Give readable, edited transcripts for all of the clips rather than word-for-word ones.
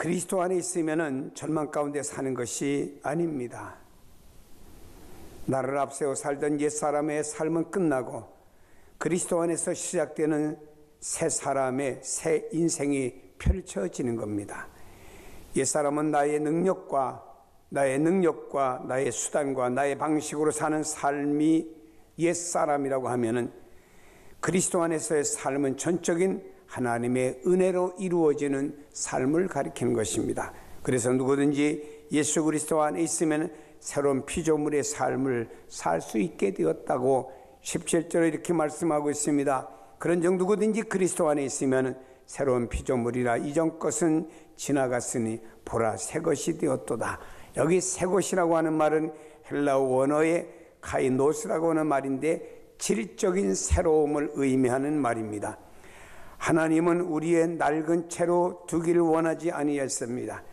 그리스도 안에 있으면은 절망 가운데 사는 것이 아닙니다. 나를 앞세워 살던 옛사람의 삶은 끝나고 그리스도 안에서 시작되는 새 사람의 새 인생이 펼쳐지는 겁니다. 옛사람은 나의 능력과 나의 수단과 나의 방식으로 사는 삶이 옛사람이라고 하면은 그리스도 안에서의 삶은 전적인 하나님의 은혜로 이루어지는 삶을 가리키는 것입니다. 그래서 누구든지 예수 그리스도 안에 있으면 새로운 피조물의 삶을 살 수 있게 되었다고 17절에 이렇게 말씀하고 있습니다. 그런즉 누구든지 그리스도 안에 있으면 새로운 피조물이라 이전 것은 지나갔으니 보라 새 것이 되었도다. 여기 새 것이라고 하는 말은 헬라어 원어의 카이노스라고 하는 말인데 질적인 새로움을 의미하는 말입니다. 하나님은 우리의 낡은 채로 두기를 원하지 아니했습니다.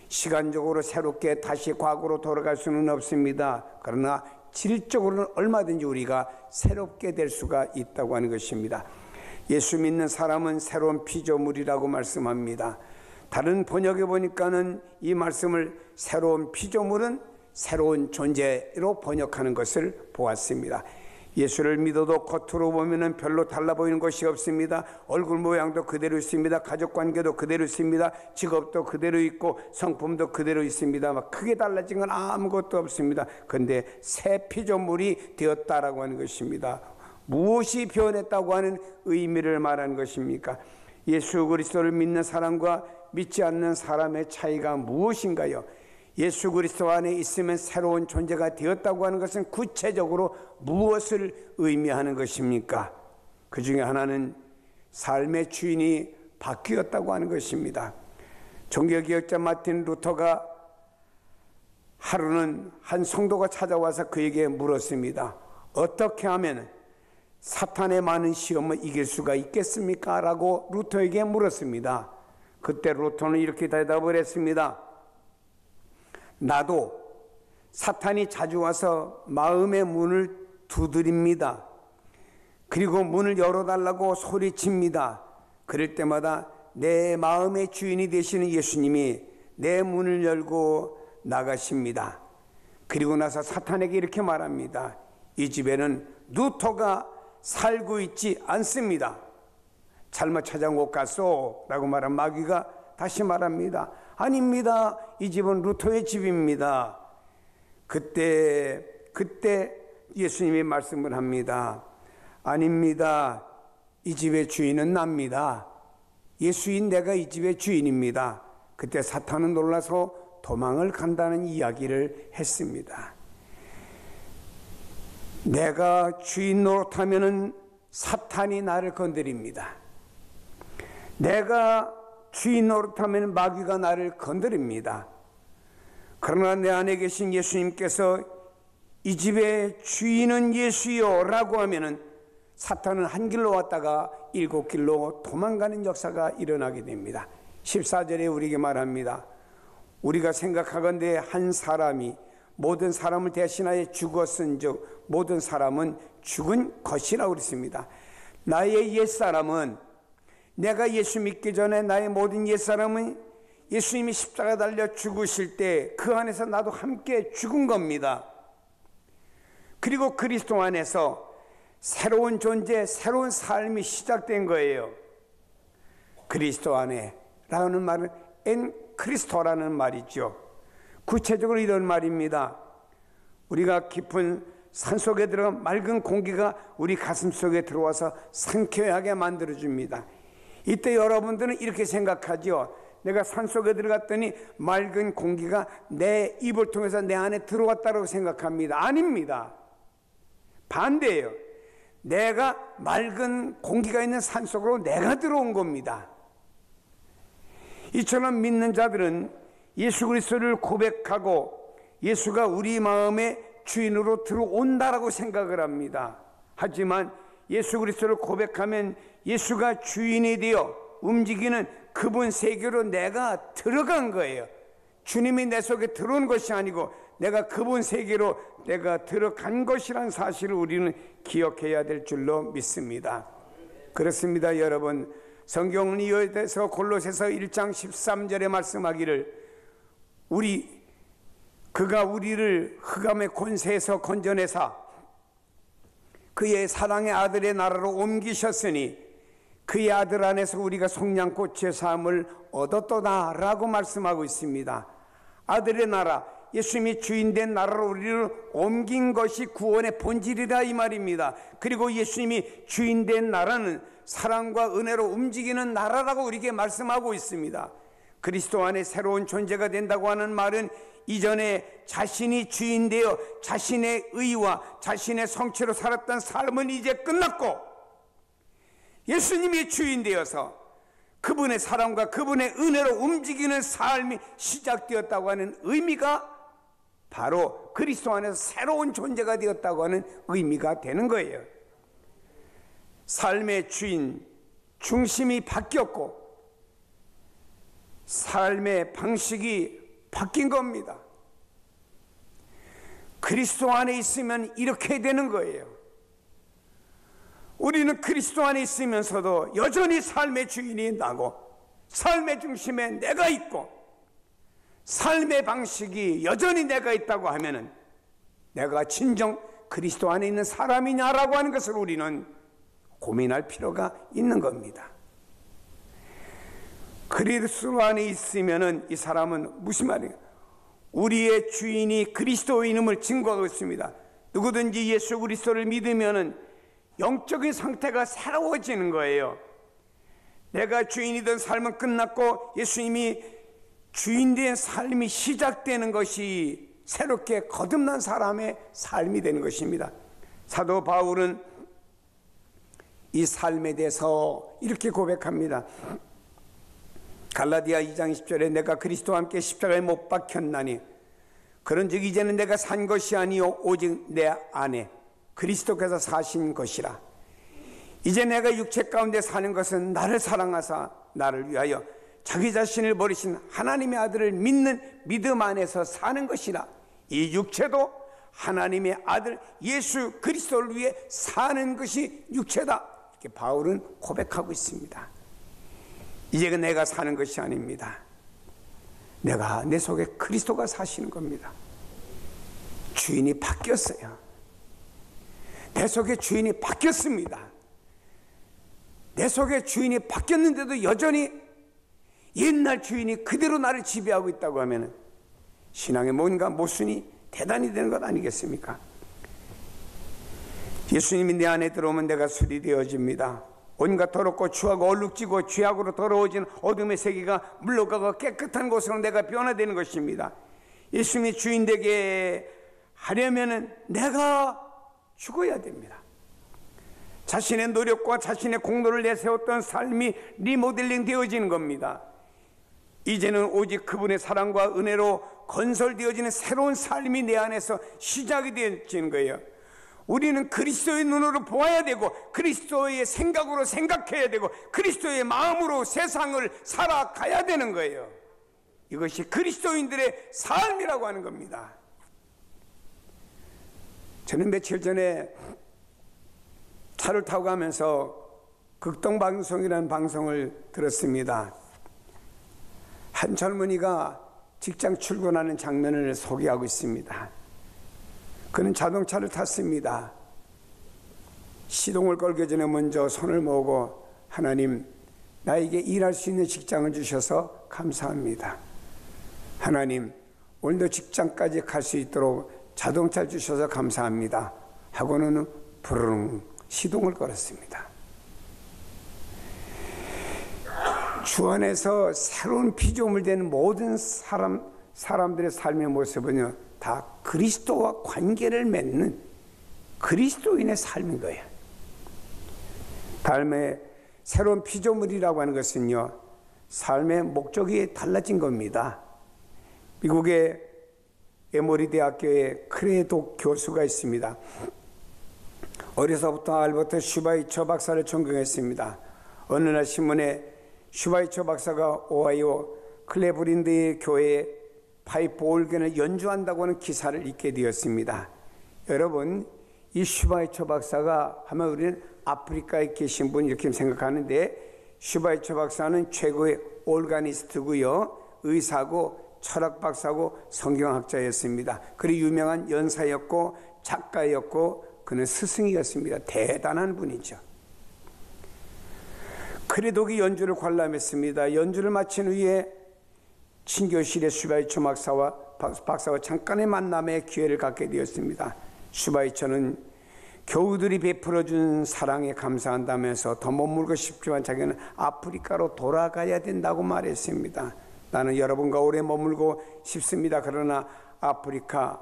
시간적으로 새롭게 다시 과거로 돌아갈 수는 없습니다. 그러나 질적으로는 얼마든지 우리가 새롭게 될 수가 있다고 하는 것입니다. 예수 믿는 사람은 새로운 피조물이라고 말씀합니다. 다른 번역에 보니까는 이 말씀을 새로운 피조물은 새로운 존재로 번역하는 것을 보았습니다. 예수를 믿어도 겉으로 보면은 별로 달라 보이는 것이 없습니다. 얼굴 모양도 그대로 있습니다. 가족 관계도 그대로 있습니다. 직업도 그대로 있고 성품도 그대로 있습니다. 막 크게 달라진 건 아무것도 없습니다. 그런데 새 피조물이 되었다라고 하는 것입니다. 무엇이 변했다고 하는 의미를 말하는 것입니까? 예수 그리스도를 믿는 사람과 믿지 않는 사람의 차이가 무엇인가요? 예수 그리스도 안에 있으면 새로운 존재가 되었다고 하는 것은 구체적으로 무엇을 의미하는 것입니까? 그 중에 하나는 삶의 주인이 바뀌었다고 하는 것입니다. 종교개혁자 마틴 루터가 하루는 한 성도가 찾아와서 그에게 물었습니다. 어떻게 하면 사탄의 많은 시험을 이길 수가 있겠습니까? 라고 루터에게 물었습니다. 그때 루터는 이렇게 대답을 했습니다. 나도 사탄이 자주 와서 마음의 문을 두드립니다. 그리고 문을 열어달라고 소리칩니다. 그럴 때마다 내 마음의 주인이 되시는 예수님이 내 문을 열고 나가십니다. 그리고 나서 사탄에게 이렇게 말합니다. 이 집에는 루터가 살고 있지 않습니다. 잘못 찾아온 것 같소 라고 말한 마귀가 다시 말합니다. 아닙니다. 이 집은 루터의 집입니다. 그때 예수님이 말씀을 합니다. 아닙니다. 이 집의 주인은 납니다. 예수인 내가 이 집의 주인입니다. 그때 사탄은 놀라서 도망을 간다는 이야기를 했습니다. 내가 주인 노릇하면은 사탄이 나를 건드립니다. 내가 주인 노릇하면 마귀가 나를 건드립니다. 그러나 내 안에 계신 예수님께서 이 집의 주인은 예수요 라고 하면은 사탄은 한 길로 왔다가 7길로 도망가는 역사가 일어나게 됩니다. 14절에 우리에게 말합니다. 우리가 생각하건대 한 사람이 모든 사람을 대신하여 죽었은즉 모든 사람은 죽은 것이라고 그랬습니다. 나의 옛사람은 내가 예수 믿기 전에 나의 모든 옛사람은 예수님이 십자가 달려 죽으실 때 그 안에서 나도 함께 죽은 겁니다. 그리고 그리스도 안에서 새로운 존재, 새로운 삶이 시작된 거예요. 그리스도 안에 라는 말은 엔 크리스토라는 말이죠. 구체적으로 이런 말입니다. 우리가 깊은 산속에 들어가 맑은 공기가 우리 가슴 속에 들어와서 상쾌하게 만들어줍니다. 이때 여러분들은 이렇게 생각하죠. 내가 산속에 들어갔더니 맑은 공기가 내 입을 통해서 내 안에 들어왔다고 생각합니다. 아닙니다. 반대예요. 내가 맑은 공기가 있는 산속으로 내가 들어온 겁니다. 이처럼 믿는 자들은 예수 그리스도를 고백하고 예수가 우리 마음의 주인으로 들어온다라고 생각을 합니다. 하지만 예수 그리스도를 고백하면 예수가 주인이 되어 움직이는 그분 세계로 내가 들어간 거예요. 주님이 내 속에 들어온 것이 아니고 내가 그분 세계로 내가 들어간 것이라는 사실을 우리는 기억해야 될 줄로 믿습니다. 그렇습니다, 여러분. 성경은 이에 대해서 골로새서 1장 13절에 말씀하기를 그가 우리를 흑암의 권세에서 건져내사 그의 사랑의 아들의 나라로 옮기셨으니 그의 아들 안에서 우리가 속량꽃의 삶을 얻었도다라고 말씀하고 있습니다. 아들의 나라, 예수님이 주인된 나라로 우리를 옮긴 것이 구원의 본질이다 이 말입니다. 그리고 예수님이 주인된 나라는 사랑과 은혜로 움직이는 나라라고 우리에게 말씀하고 있습니다. 그리스도 안에 새로운 존재가 된다고 하는 말은 이전에 자신이 주인되어 자신의 의와 자신의 성취로 살았던 삶은 이제 끝났고 예수님이 주인되어서 그분의 사랑과 그분의 은혜로 움직이는 삶이 시작되었다고 하는 의미가 바로 그리스도 안에서 새로운 존재가 되었다고 하는 의미가 되는 거예요. 삶의 주인, 중심이 바뀌었고 삶의 방식이 바뀐 겁니다. 그리스도 안에 있으면 이렇게 되는 거예요. 우리는 그리스도 안에 있으면서도 여전히 삶의 주인이 나고 삶의 중심에 내가 있고 삶의 방식이 여전히 내가 있다고 하면은 내가 진정 그리스도 안에 있는 사람이냐라고 하는 것을 우리는 고민할 필요가 있는 겁니다. 그리스도 안에 있으면은 이 사람은 무슨 말이에요? 우리의 주인이 그리스도인임을 증거하고 있습니다. 누구든지 예수 그리스도를 믿으면은 영적인 상태가 새로워지는 거예요. 내가 주인이던 삶은 끝났고 예수님이 주인된 삶이 시작되는 것이 새롭게 거듭난 사람의 삶이 되는 것입니다. 사도 바울은 이 삶에 대해서 이렇게 고백합니다. 갈라디아 2장 20절에 내가 그리스도와 함께 십자가에 못 박혔나니 그런즉 이제는 내가 산 것이 아니요 오직 내 안에 그리스도께서 사신 것이라. 이제 내가 육체 가운데 사는 것은 나를 사랑하사 나를 위하여 자기 자신을 버리신 하나님의 아들을 믿는 믿음 안에서 사는 것이라. 이 육체도 하나님의 아들 예수 그리스도를 위해 사는 것이 육체다. 이렇게 바울은 고백하고 있습니다. 이제 내가 사는 것이 아닙니다. 내 속에 그리스도가 사시는 겁니다. 주인이 바뀌었어요. 내 속에 주인이 바뀌었습니다. 내 속에 주인이 바뀌었는데도 여전히 옛날 주인이 그대로 나를 지배하고 있다고 하면 신앙의 뭔가 모순이 대단히 되는 것 아니겠습니까? 예수님이 내 안에 들어오면 내가 수리되어집니다. 온갖 더럽고 추하고 얼룩지고 죄악으로 더러워진 어둠의 세계가 물러가고 깨끗한 곳으로 내가 변화되는 것입니다. 예수님이 주인 되게 하려면 내가 죽어야 됩니다. 자신의 노력과 자신의 공로를 내세웠던 삶이 리모델링 되어지는 겁니다. 이제는 오직 그분의 사랑과 은혜로 건설되어지는 새로운 삶이 내 안에서 시작이 되어지는 거예요. 우리는 그리스도의 눈으로 보아야 되고 그리스도의 생각으로 생각해야 되고 그리스도의 마음으로 세상을 살아가야 되는 거예요. 이것이 그리스도인들의 삶이라고 하는 겁니다. 저는 며칠 전에 차를 타고 가면서 극동방송이라는 방송을 들었습니다. 한 젊은이가 직장 출근하는 장면을 소개하고 있습니다. 그는 자동차를 탔습니다. 시동을 걸기 전에 먼저 손을 모으고 하나님, 나에게 일할 수 있는 직장을 주셔서 감사합니다. 하나님, 오늘도 직장까지 갈 수 있도록 자동차를 주셔서 감사합니다. 하고는 부르릉 시동을 걸었습니다. 주 안에서 새로운 피조물 된 모든 사람들의 삶의 모습은요, 다 그리스도와 관계를 맺는 그리스도인의 삶인 거예요. 삶의 새로운 피조물이라고 하는 것은요, 삶의 목적이 달라진 겁니다. 미국의 에모리 대학교에 크레도 교수가 있습니다. 어려서부터 알버트 슈바이처 박사를 존경했습니다. 어느 날 신문에 슈바이처 박사가 오하이오 클레브랜드의 교회에 파이프 올겐을 연주한다고 하는 기사를 읽게 되었습니다. 여러분, 이 슈바이처 박사가 하면 우리는 아프리카에 계신 분 이렇게 생각하는데 슈바이처 박사는 최고의 올가니스트고요, 의사고 철학 박사고 성경학자였습니다. 그리고 유명한 연사였고 작가였고 그는 스승이었습니다. 대단한 분이죠. 크레독이 연주를 관람했습니다. 연주를 마친 후에 친교실의 슈바이처 박사와 잠깐의 만남의 기회를 갖게 되었습니다. 슈바이처는 교우들이 베풀어준 사랑에 감사한다면서 더 머물고 싶지만 자기는 아프리카로 돌아가야 된다고 말했습니다. 나는 여러분과 오래 머물고 싶습니다. 그러나 아프리카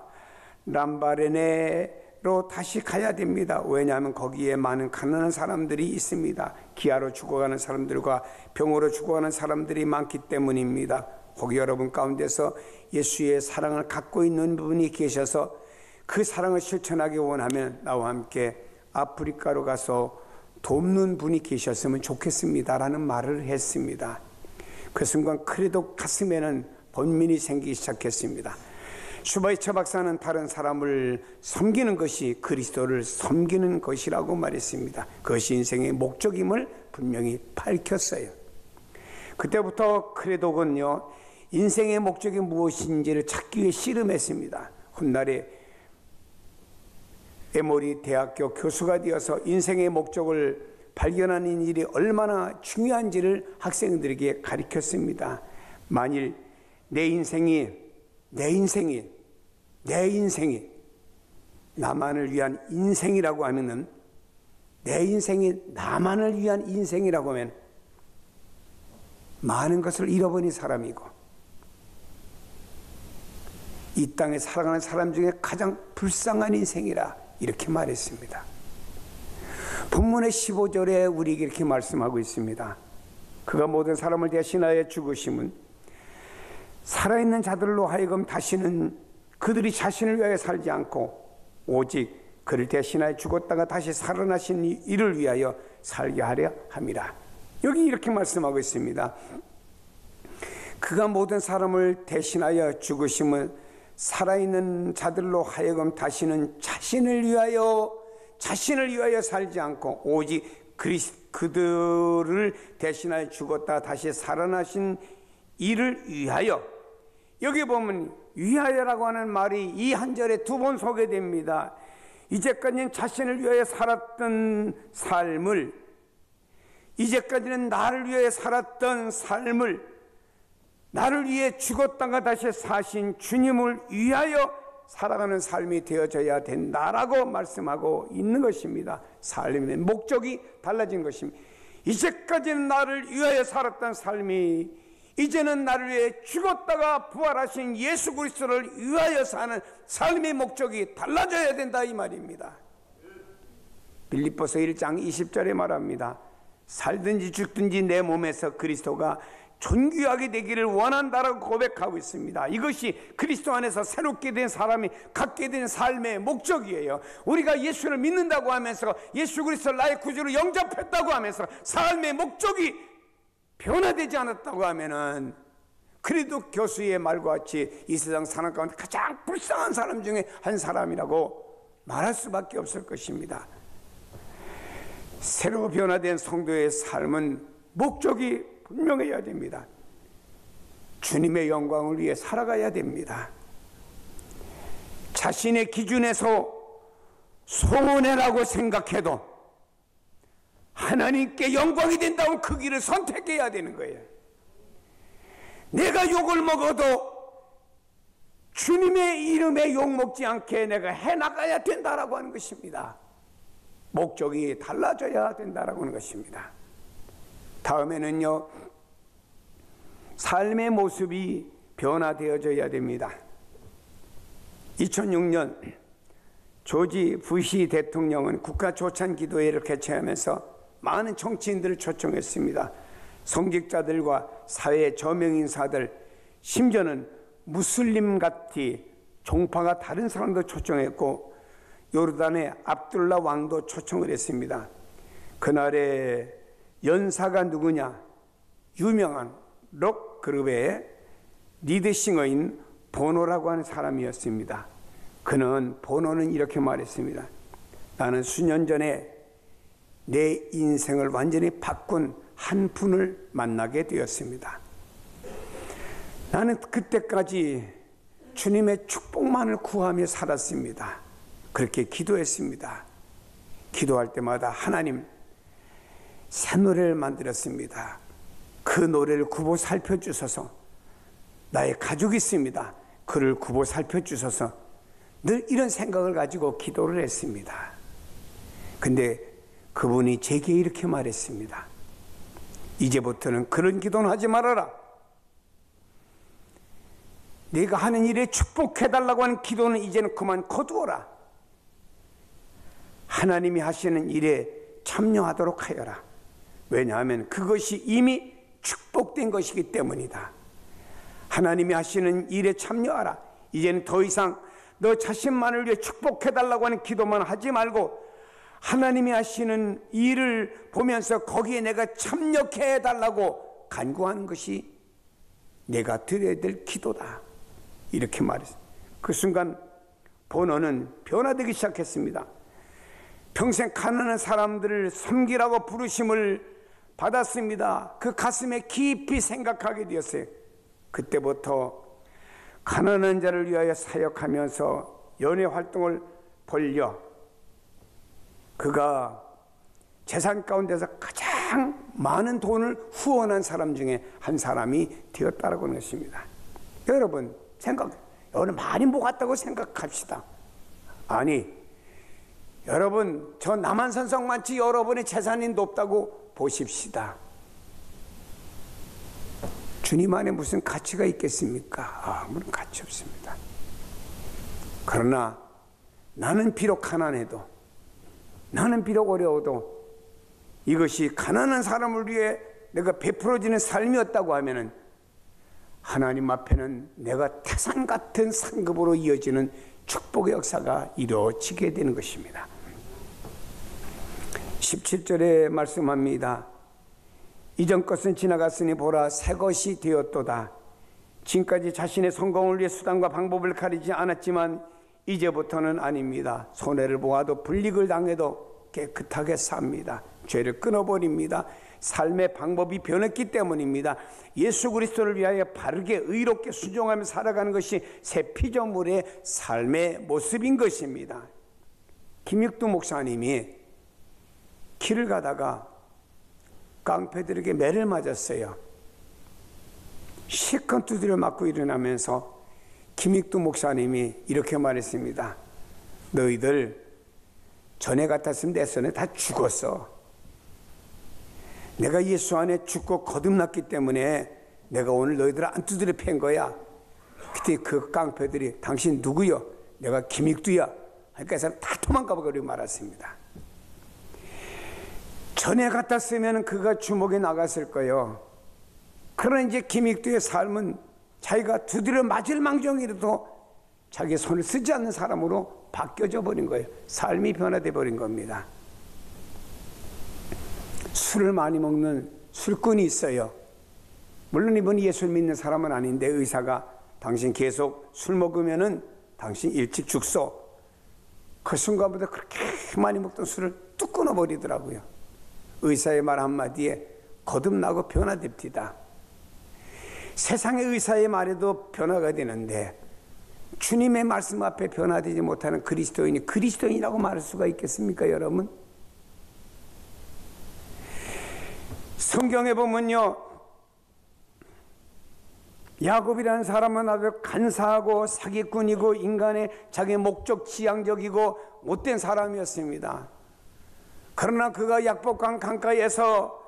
람바레네로 다시 가야 됩니다. 왜냐하면 거기에 많은 가난한 사람들이 있습니다. 기아로 죽어가는 사람들과 병으로 죽어가는 사람들이 많기 때문입니다. 혹 여러분 가운데서 예수의 사랑을 갖고 있는 분이 계셔서 그 사랑을 실천하기 원하면 나와 함께 아프리카로 가서 돕는 분이 계셨으면 좋겠습니다라는 말을 했습니다. 그 순간 크레독 가슴에는 번민이 생기기 시작했습니다. 슈바이처 박사는 다른 사람을 섬기는 것이 그리스도를 섬기는 것이라고 말했습니다. 그것이 인생의 목적임을 분명히 밝혔어요. 그때부터 크레독은요, 인생의 목적이 무엇인지를 찾기 위해 씨름했습니다. 훗날에 에모리 대학교 교수가 되어서 인생의 목적을 발견하는 일이 얼마나 중요한지를 학생들에게 가르쳤습니다. 만일 내 인생이 나만을 위한 인생이라고 하면은, 내 인생이 나만을 위한 인생이라고 하면 많은 것을 잃어버린 사람이고 이 땅에 살아가는 사람 중에 가장 불쌍한 인생이라 이렇게 말했습니다. 본문의 15절에 우리에게 이렇게 말씀하고 있습니다. 그가 모든 사람을 대신하여 죽으심은 살아있는 자들로 하여금 다시는 그들이 자신을 위하여 살지 않고 오직 그를 대신하여 죽었다가 다시 살아나신 이를 위하여 살게 하려 함이라. 여기 이렇게 말씀하고 있습니다. 그가 모든 사람을 대신하여 죽으심은 살아있는 자들로 하여금 다시는 자신을 위하여 살지 않고 오직 그들을 대신하여 죽었다 다시 살아나신 이를 위하여. 여기 보면 위하여라고 하는 말이 이 한 절에 두 번 소개됩니다. 이제까지는 자신을 위하여 살았던 삶을, 이제까지는 나를 위하여 살았던 삶을, 나를 위해 죽었다가 다시 사신 주님을 위하여 살아가는 삶이 되어져야 된다라고 말씀하고 있는 것입니다. 삶의 목적이 달라진 것입니다. 이제까지는 나를 위하여 살았던 삶이 이제는 나를 위해 죽었다가 부활하신 예수 그리스도를 위하여 사는 삶의 목적이 달라져야 된다 이 말입니다. 빌립보서 1장 20절에 말합니다. 살든지 죽든지 내 몸에서 그리스도가 존귀하게 되기를 원한다라고 고백하고 있습니다. 이것이 그리스도 안에서 새롭게 된 사람이 갖게 된 삶의 목적이에요. 우리가 예수를 믿는다고 하면서 예수 그리스도를 나의 구주로 영접했다고 하면서 삶의 목적이 변화되지 않았다고 하면은 그래도 교수의 말과 같이 이 세상 사람 가운데 가장 불쌍한 사람 중에 한 사람이라고 말할 수밖에 없을 것입니다. 새로 변화된 성도의 삶은 목적이 분명해야 됩니다. 주님의 영광을 위해 살아가야 됩니다. 자신의 기준에서 손해라고 생각해도 하나님께 영광이 된다면 그 길을 선택해야 되는 거예요. 내가 욕을 먹어도 주님의 이름에 욕먹지 않게 내가 해나가야 된다라고 하는 것입니다. 목적이 달라져야 된다라고 하는 것입니다. 다음에는요, 삶의 모습이 변화되어져야 됩니다. 2006년 조지 부시 대통령은 국가 조찬 기도회를 개최하면서 많은 정치인들을 초청했습니다. 성직자들과 사회 저명인사들, 심지어는 무슬림 같이 종파가 다른 사람도 초청했고 요르단의 압둘라 왕도 초청을 했습니다. 그날의 연사가 누구냐? 유명한 록 그룹의 리드싱어인 보노라고 하는 사람이었습니다. 보노는 이렇게 말했습니다. 나는 수년 전에 내 인생을 완전히 바꾼 한 분을 만나게 되었습니다. 나는 그때까지 주님의 축복만을 구하며 살았습니다. 그렇게 기도했습니다. 기도할 때마다 하나님, 새 노래를 만들었습니다. 그 노래를 굽어 살펴주셔서, 나의 가족이 있습니다. 그를 굽어 살펴주셔서 늘 이런 생각을 가지고 기도를 했습니다. 근데 그분이 제게 이렇게 말했습니다. 이제부터는 그런 기도는 하지 말아라. 네가 하는 일에 축복해달라고 하는 기도는 이제는 그만 거두어라. 하나님이 하시는 일에 참여하도록 하여라. 왜냐하면 그것이 이미 축복된 것이기 때문이다. 하나님이 하시는 일에 참여하라. 이제는 더 이상 너 자신만을 위해 축복해달라고 하는 기도만 하지 말고 하나님이 하시는 일을 보면서 거기에 내가 참여해달라고 간구하는 것이 내가 드려야 될 기도다. 이렇게 말했어요. 그 순간 번호는 변화되기 시작했습니다. 평생 가난한 사람들을 섬기라고 부르심을 받았습니다. 그 가슴에 깊이 생각하게 되었어요. 그때부터 가난한 자를 위하여 사역하면서 연애 활동을 벌려 그가 재산 가운데서 가장 많은 돈을 후원한 사람 중에 한 사람이 되었다라고 하는 것입니다. 여러분 여러분 많이 모았다고 생각합시다. 아니, 여러분 저 남한산성만치 여러분의 재산이 높다고 보십시다. 주님 안에 무슨 가치가 있겠습니까? 아무런 가치 없습니다. 그러나 나는 비록 가난해도, 나는 비록 어려워도 이것이 가난한 사람을 위해 내가 베풀어지는 삶이었다고 하면은 하나님 앞에는 내가 태산 같은 상급으로 이어지는 축복의 역사가 이루어지게 되는 것입니다. 17절에 말씀합니다. 이전 것은 지나갔으니 보라, 새 것이 되었도다. 지금까지 자신의 성공을 위해 수단과 방법을 가리지 않았지만 이제부터는 아닙니다. 손해를 보아도 불이익을 당해도 깨끗하게 삽니다. 죄를 끊어버립니다. 삶의 방법이 변했기 때문입니다. 예수 그리스도를 위하여 바르게 의롭게 순종하며 살아가는 것이 새 피조물의 삶의 모습인 것입니다. 김익두 목사님이 길을 가다가 깡패들에게 매를 맞았어요. 실컷 두드려 맞고 일어나면서 김익두 목사님이 이렇게 말했습니다. 너희들 전에 같았으면 내 손에 다 죽었어. 내가 예수 안에 죽고 거듭났기 때문에 내가 오늘 너희들 안 두드려 팬 거야. 그때 그 깡패들이 당신 누구요? 내가 김익두야. 그러니까 그 사람 다 도망가 버리고 말았습니다. 전에 같았으면 그가 주목에 나갔을 거예요. 그러나 이제 김익두의 삶은 자기가 두드려 맞을 망정이라도 자기 손을 쓰지 않는 사람으로 바뀌어져 버린 거예요. 삶이 변화돼 버린 겁니다. 술을 많이 먹는 술꾼이 있어요. 물론 이분이 예수 믿는 사람은 아닌데 의사가 당신 계속 술 먹으면은 당신 일찍 죽소. 그 순간부터 그렇게 많이 먹던 술을 뚝 끊어버리더라고요. 의사의 말 한마디에 거듭나고 변화됩니다. 세상의 의사의 말에도 변화가 되는데 주님의 말씀 앞에 변화되지 못하는 그리스도인이 그리스도인이라고 말할 수가 있겠습니까, 여러분? 성경에 보면요, 야곱이라는 사람은 아주 간사하고 사기꾼이고 인간의 자기 목적 지향적이고 못된 사람이었습니다. 그러나 그가 약복강 강가에서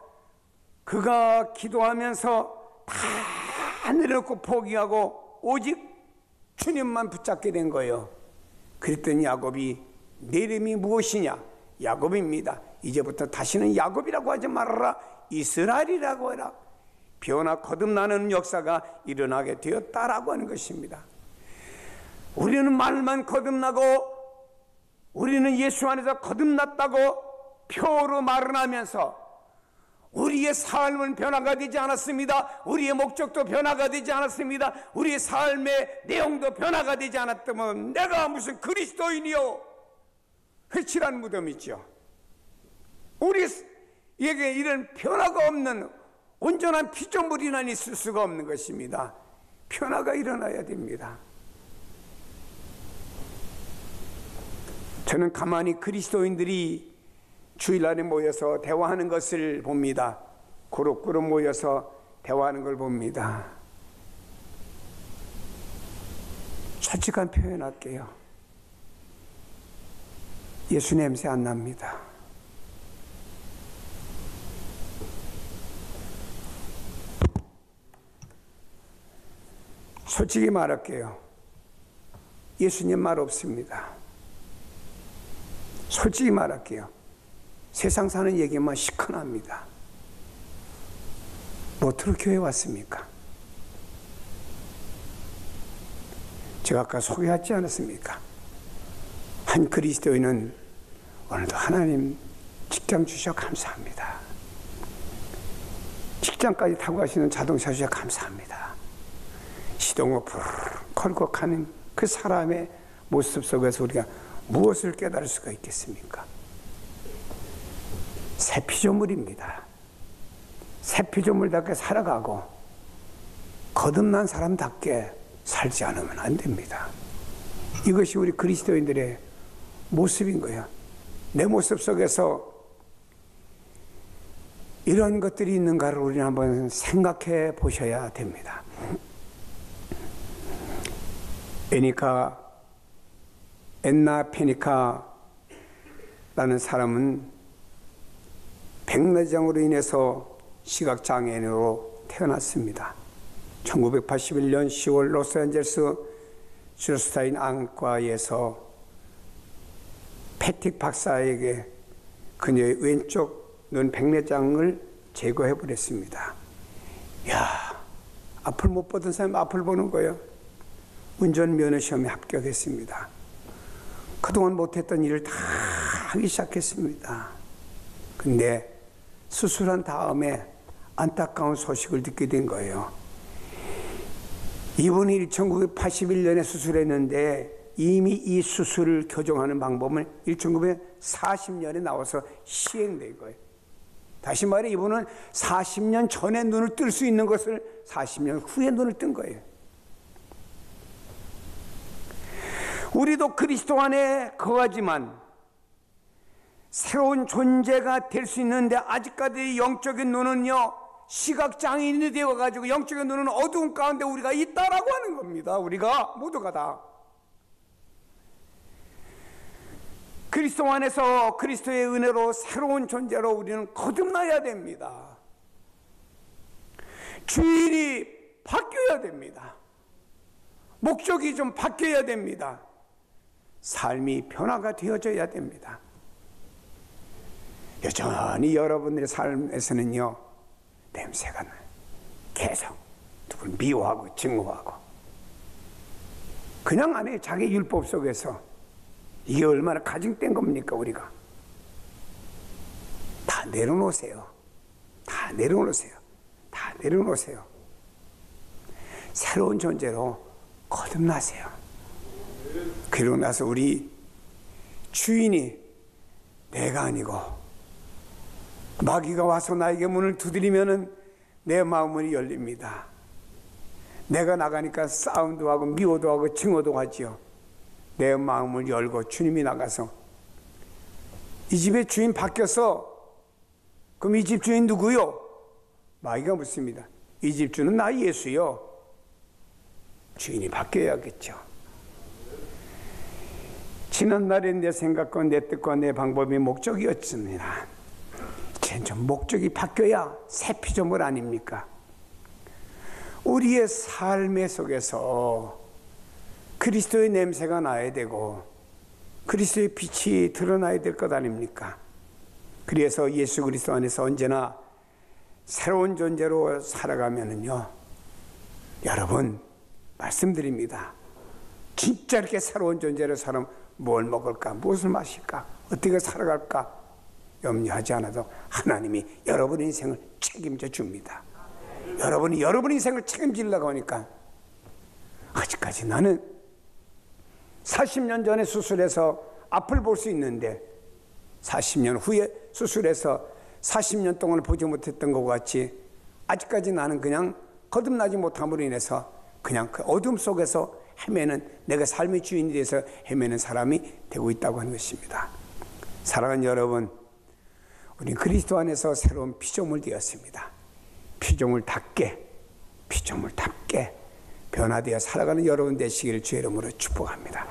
그가 기도하면서 다 내려놓고 포기하고 오직 주님만 붙잡게 된 거예요. 그랬더니 야곱이 내 이름이 무엇이냐? 야곱입니다. 이제부터 다시는 야곱이라고 하지 말아라. 이스라엘이라고 해라. 변화 거듭나는 역사가 일어나게 되었다라고 하는 것입니다. 우리는 말만 거듭나고 우리는 예수 안에서 거듭났다고 표로 말을 하면서 우리의 삶은 변화가 되지 않았습니다. 우리의 목적도 변화가 되지 않았습니다. 우리의 삶의 내용도 변화가 되지 않았다면 내가 무슨 그리스도인이요? 회칠한 무덤이죠. 우리 이게 이런 변화가 없는 온전한 피조물이란 있을 수가 없는 것입니다. 변화가 일어나야 됩니다. 저는 가만히 그리스도인들이 주일날에 모여서 대화하는 것을 봅니다. 그룹 모여서 대화하는 걸 봅니다. 솔직한 표현할게요. 예수 냄새 안 납니다. 솔직히 말할게요. 예수님 말 없습니다. 솔직히 말할게요. 세상 사는 얘기만 시큰합니다. 뭐트로 교회 왔습니까? 제가 아까 소개하지 않았습니까? 한 그리스도인은 오늘도 하나님 직장 주셔 감사합니다. 직장까지 타고 가시는 자동차 주셔 감사합니다. 시동을 푸르르 걸고 가는 그 사람의 모습 속에서 우리가 무엇을 깨달을 수가 있겠습니까? 새 피조물입니다. 새 피조물답게 살아가고 거듭난 사람답게 살지 않으면 안 됩니다. 이것이 우리 그리스도인들의 모습인 거예요. 내 모습 속에서 이런 것들이 있는가를 우리는 한번 생각해 보셔야 됩니다. 엔나 페니카라는 사람은 백내장으로 인해서 시각장애인으로 태어났습니다. 1981년 10월 로스앤젤레스 주스타인 안과에서 패틱 박사에게 그녀의 왼쪽 눈 백내장을 제거해 버렸습니다. 야, 앞을 못 보던 사람이 앞을 보는 거예요. 운전면허 시험에 합격했습니다. 그동안 못했던 일을 다 하기 시작했습니다. 근데 수술한 다음에 안타까운 소식을 듣게 된 거예요. 이분이 1981년에 수술했는데 이미 이 수술을 교정하는 방법은 1940년에 나와서 시행된 거예요. 다시 말해 이분은 40년 전에 눈을 뜰 수 있는 것을 40년 후에 눈을 뜬 거예요. 우리도 그리스도 안에 거하지만 새로운 존재가 될 수 있는데 아직까지 영적인 눈은요 시각장애인이 되어가지고 영적인 눈은 어두운 가운데 우리가 있다라고 하는 겁니다. 우리가 모두가 다 그리스도 안에서 그리스도의 은혜로 새로운 존재로 우리는 거듭나야 됩니다. 주일이 바뀌어야 됩니다. 목적이 좀 바뀌어야 됩니다. 삶이 변화가 되어져야 됩니다. 여전히 여러분들의 삶에서는요 냄새가 나요. 계속 누굴 미워하고 증오하고 그냥 안 해요. 자기 율법 속에서. 이게 얼마나 가증된 겁니까 우리가. 다 내려놓으세요. 다 내려놓으세요. 다 내려놓으세요. 새로운 존재로 거듭나세요. 그러고 나서 우리 주인이 내가 아니고 마귀가 와서 나에게 문을 두드리면은 내 마음문이 열립니다. 내가 나가니까 싸움도 하고 미워도 하고 증오도 하지요. 내 마음을 열고 주님이 나가서 이 집의 주인 바뀌었어. 그럼 이 집 주인 누구요? 마귀가 묻습니다. 이 집 주는 나 예수요. 주인이 바뀌어야겠죠. 지난날에 내 생각과 내 뜻과 내 방법이 목적이었습니다. 이제는 좀 목적이 바뀌어야 새 피조물 아닙니까? 우리의 삶의 속에서 그리스도의 냄새가 나야 되고 그리스도의 빛이 드러나야 될 것 아닙니까? 그래서 예수 그리스도 안에서 언제나 새로운 존재로 살아가면은요, 여러분 말씀드립니다. 진짜 이렇게 새로운 존재로 살아면 뭘 먹을까, 무엇을 마실까, 어떻게 살아갈까 염려하지 않아도 하나님이 여러분의 인생을 책임져 줍니다. 여러분이 여러분 인생을 책임지려고 하니까 아직까지 나는 40년 전에 수술해서 앞을 볼 수 있는데 40년 후에 수술해서 40년 동안 보지 못했던 것 같이 아직까지 나는 그냥 거듭나지 못함으로 인해서 그냥 그 어둠 속에서 헤매는, 내가 삶의 주인이 돼서 헤매는 사람이 되고 있다고 하는 것입니다. 사랑하는 여러분, 우리 그리스도 안에서 새로운 피조물 되었습니다. 피조물답게 변화되어 살아가는 여러분 되시기를 주의 이름으로 축복합니다.